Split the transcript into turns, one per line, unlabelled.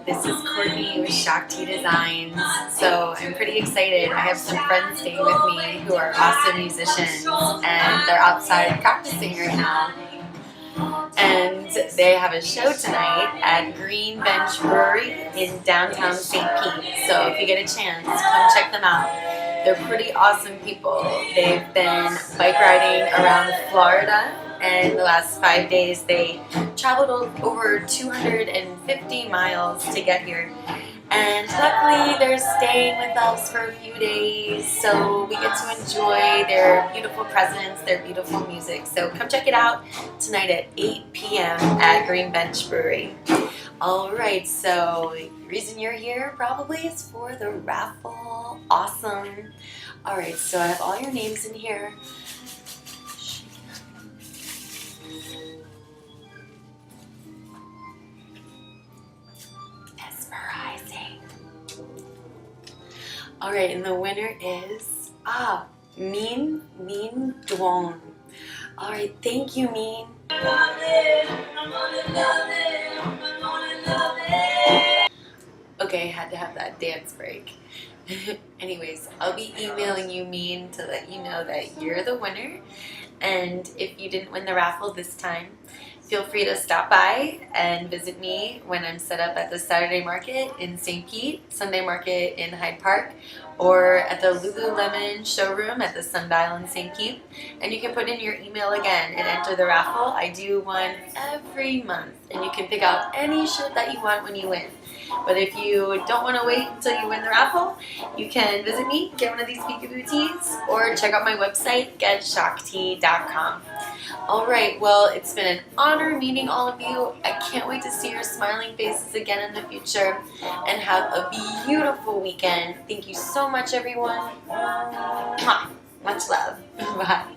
This is Courtney with Shakti Designs. So I'm pretty excited. I have some friends staying with me who are awesome musicians, and they're outside practicing right now. And they have a show tonight at Green Bench Brewery in downtown St. Pete. So if you get a chance, come check them out. They're pretty awesome people. They've been bike riding around Florida, and the last 5 days they traveled over 250 miles to get here. And luckily they're staying with us for a few days, so we get to enjoy their beautiful presence, their beautiful music. So come check it out tonight at 8 p.m. at Green Bench Brewery. Alright, so the reason you're here probably is for the raffle. Awesome. Alright, so I have all your names in here. Mesmerizing. Alright, and the winner is Min Duong. Alright, thank you, Min. Okay, had to have that dance break. Anyways, I'll be emailing you, Min, to let you know that you're the winner. And if you didn't win the raffle this time, feel free to stop by and visit me when I'm set up at the Saturday Market in St. Pete, Sunday Market in Hyde Park, or at the Lululemon showroom at the Sundial in St. Pete. And you can put in your email again and enter the raffle. I do one every month, and you can pick out any shirt that you want when you win. But if you don't want to wait until you win the raffle, you can visit me, get one of these peekaboo tees, or check out my website, getshakti.com. Alright, well, it's been an honor meeting all of you. I can't wait to see your smiling faces again in the future. And have a beautiful weekend. Thank you so much, everyone. Much love. Bye.